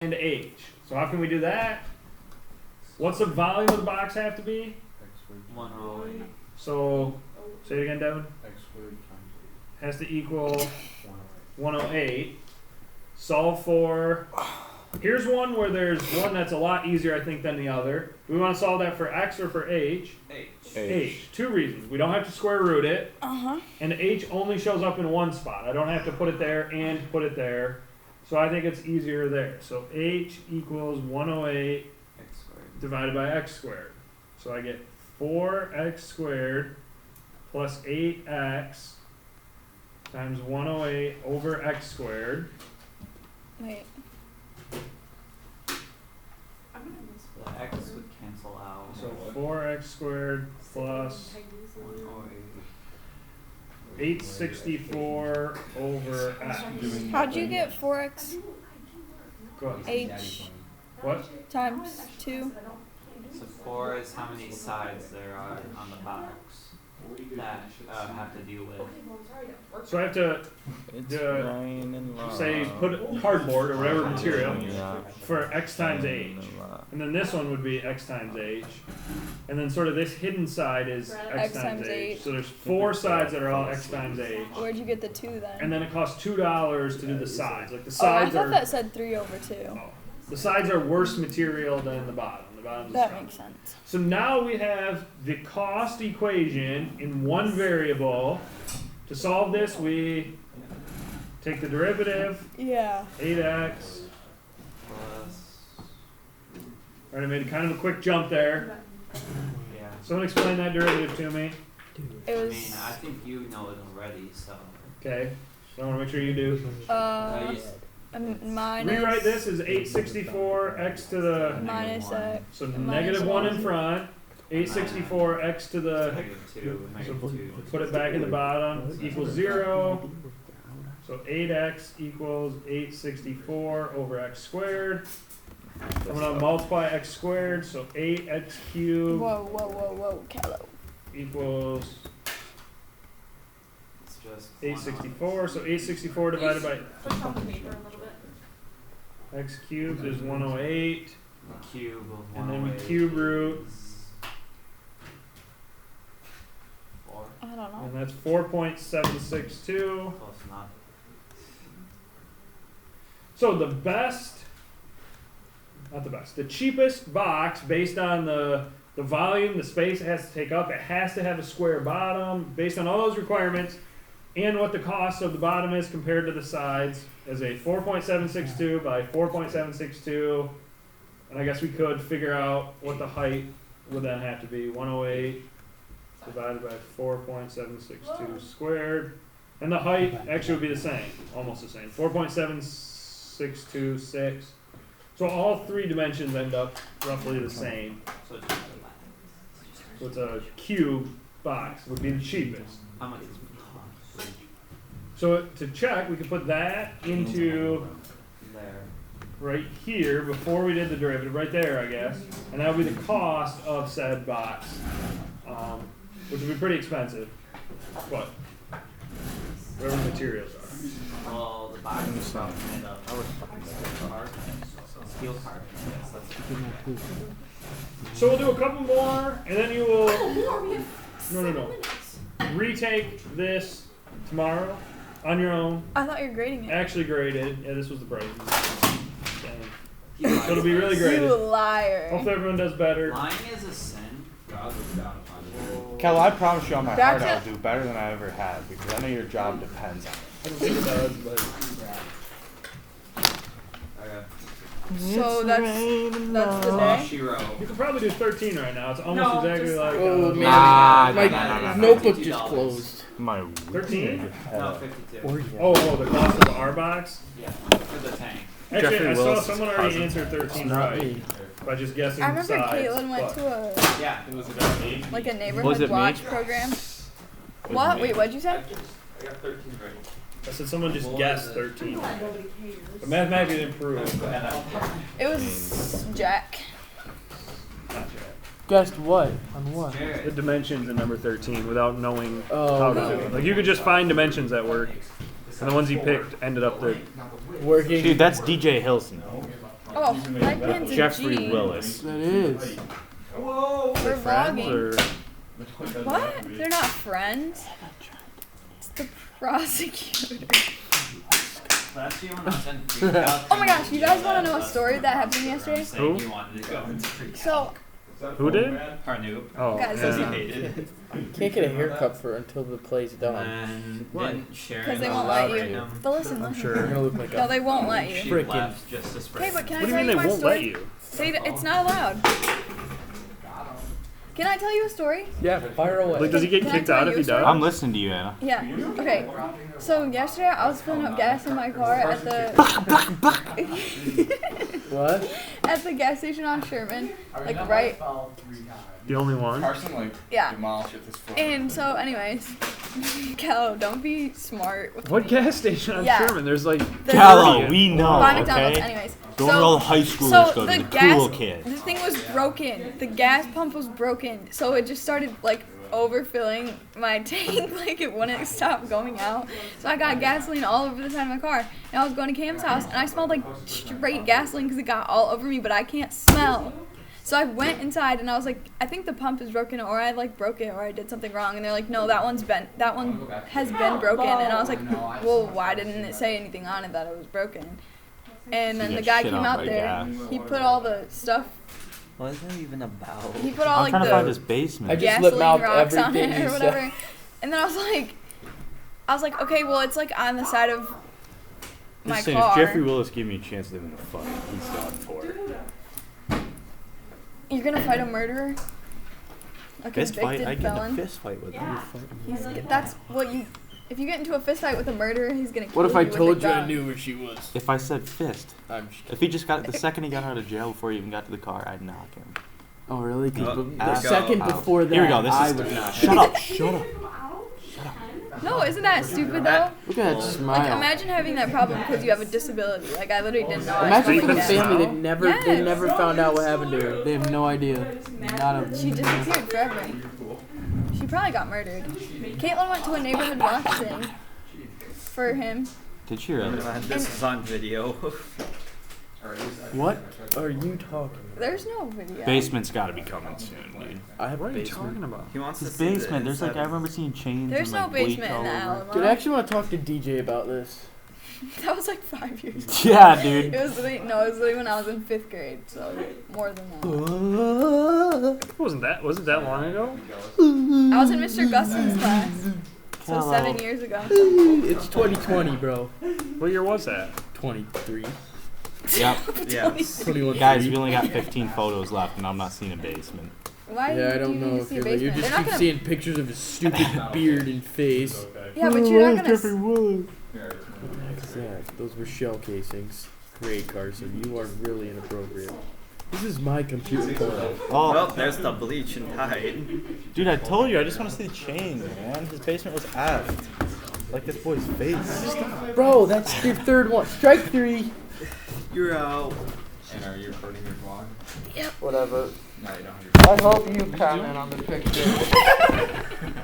and H. So how can we do that? What's the volume of the box have to be? 108. So, say it again, Devin. X squared times 8. Has to equal 108. 108. Solve for, here's one where there's one that's a lot easier, I think, than the other. Do we want to solve that for X or for H? H. 2 reasons. We don't have to square root it. And H only shows up in one spot. I don't have to put it there and put it there. So I think it's easier there. So H equals 108 X squared. divided by X squared. So I get 4X squared plus 8X times 108 over X squared. Wait. The X would cancel out. So 4X squared plus 108. 864 over X. How'd you get 4x Go ahead. h What? times 2? So 4 is how many sides there are on the box that have to deal with. So I have to say put cardboard or whatever material for X times H. And then this one would be X times H. And then sort of this hidden side is X times H. So there's 4 sides that are all X times H. Where'd you get the 2 then? And then it costs $2 to do the sides. Like the Oh, I sides thought are that said 3 over 2. the sides are worse material than the bottom. The bottom's That strong. makes sense. So now we have the cost equation in one variable. To solve this, we take the derivative, Yeah. 8x. Plus, Alright, I made kind of a quick jump there. yeah. Someone explain that derivative to me. It I was. mean, I think you know it already, so. Okay. So I want to make sure you do. Minus. Rewrite this as 864 x to the. Minus x. So minus -1 in 1. front. 864 x to the. -2, -2. Put it back in the bottom. Equals 0. So 8x equals 864 over x squared. I'm going to multiply x squared. So 8x cubed Whoa, Callow. equals It's just 864. So 864 divided by Push on the paper a little bit. x cubed is 108. the cube of And then we 108 cube root. is 4. I don't know. And that's 4.762. Close enough. So the best, not the best, the cheapest box based on the volume, the space it has to take up, it has to have a square bottom based on all those requirements and what the cost of the bottom is compared to the sides is a 4.762 by 4.762. And I guess we could figure out what the height would then have to be, 108 divided by 4.762 squared. And the height actually would be the same, almost the same, 4.7626. So all 3 dimensions end up roughly the same. So it's So it's a cube box, would be the cheapest. how much is So to check, we could put that into there? right here before we did the derivative, right there, I guess. And that would be the cost of said box, which would be pretty expensive. But whatever the materials are. Well, the box is probably made of steel carbon. Yes, that's So we'll do a couple more, and then you will More, we have No. 7 minutes. retake this tomorrow on your own. I thought you were grading it. Actually graded. Yeah, this was the prize. You So it'll be really You graded. liar. Hopefully everyone does better. Lying is a sin. God looks down upon it. Kel, I promise you on my Back heart to- I'll do better than I ever have because I know your job depends on it. I don't think it does, but Okay. So that's the Oh, day. she wrote. you could probably do 13 right now. It's almost No, exactly just- like Oh man, Nah, my nah. notebook just closed. My 13? No, 52. Oh, the cost of our box? Yeah, for the tank. Actually, Jeffrey I saw Willis someone is already positive. answered 13 Not right me. by just guessing I remember sides. Caitlin went but- to a Yeah. It was about 8. like a Was neighborhood it me? watch program. What? Wait, what'd you say? I got 13 ready. I said someone just What guessed was it? 13. Nobody cares. But mathematically didn't prove. It was Jack. Not yet. Guessed what? On what? The Jared. dimensions in number 13 without knowing Oh, how to do it. Like you could just find dimensions that work, and the ones he picked ended up there. Working. Dude, that's DJ Hilson. Oh, black man's a Jeffrey G. Willis. That is. We're Friends vlogging. or What? They're not friends. It's the prosecutor. Last year when I was in pre-calc. Oh my gosh, you guys want to know a story that happened yesterday? Saying he wanted to go into pre-calc. So, who did? Our noob. Oh, Guys, Because he listen. hated. Can't get a haircut for until the play's done. And Why? didn't Sharon 'Cause they won't let you. him. but listen, I'm listen. sure. You're gonna look like No, a they won't let She you. Frickin'. left just to spray. Okay, but can What I do you tell mean you they my won't story? let you? Say that it's not allowed. Can I tell you a story? Yeah, fire away. Like, does he get Can I kicked tell out you if a he story? does? I'm listening to you, Anna. Yeah. Okay. So yesterday I was filling up gas in my car at the What? at the gas station on Sherman, like right. The only one? Carson, like, Yeah. demolished it this floor. And so, anyways, Cal, don't be smart. With What me. gas station on Yeah. Sherman? There's like The- Callow, we know, By McDonald's. okay? Anyways. Don't so, all high schoolers so go to the the gas, cool kid. the thing was broken. The gas pump was broken, so it just started like overfilling my tank, like it wouldn't stop going out. So I got gasoline all over the side of my car, and I was going to Cam's house, and I smelled like straight gasoline because it got all over me, but I can't smell. So I went inside, and I was like, I think the pump is broken, or I like broke it, or I did something wrong. And they're like, no, that one has been broken. And I was like, well, why didn't it say anything on it that it was broken? And then You the got guy shit came on out by there. gas. He put all the stuff. What is that even about? He put all I'm like trying to find this the basement. I just lip gasoline mouthed rocks on everything it you or said. whatever. And then I was like, okay, well, it's like on the side of my Just saying, car. if Jeffrey Willis gave me a chance to live in a fight, he's done for it. You're gonna fight a murderer? A Fist fight? convicted I get in a felon? fist fight with him. That's what you. If you get into a fist fight with a murderer, he's gonna kill What if I you with a told you I gun. knew where she was? If I said fist, I'm just if he just got the second he got out of jail before he even got to the car, I'd knock him. Oh, really? 'Cause Oh, the ass second out. before that, Here we go. This I is. would not. Shut up! Shut up! No, isn't that stupid though? Look at that smile. Like, imagine having that problem because you have a disability. Like, I literally didn't know. I Imagine had for the that. family, they've never, Yes. they never found out what happened to her. They have no idea. Not a. She disappeared forever. She probably got murdered. Caitlin went to a neighborhood watch thing for him. Did she really? This is on video. What are you talking? There's no video. Basement's got to be coming soon, dude. I have a What are you basement. talking about? He wants to His see the basement. There's like I inside. remember seeing chains. There's and, no like, bleach basement in all the over. Alamo. Dude, I actually want to talk to DJ about this. That was like 5 years ago. Yeah, dude. It was literally, no, it was literally when I was in 5th grade, so more than that. Was it that long ago? I was in Mr. Gustin's class, so Hello. 7 years ago. It's 2020, bro. What year was that? 23. Yep. Yes. 21. Guys, we only got 15 photos left, and I'm not seeing a basement. Why Yeah, I do don't you know need to if see you're a like, you basement? just They're not keep gonna. seeing pictures of his stupid beard and face. Yeah, but you're not gonna. Willis? Exactly. Those were shell casings. Great, Carson. You are really inappropriate. This is my computer photo. Oh, Well, there's the bleach and tide. dude, I told you. I just want to see the chains, man. His basement was effed. Like this boy's face. Bro, that's your third one. Strike 3. You're out. And are you recording your vlog? Whatever. No, you don't have your I hope you comment on the picture.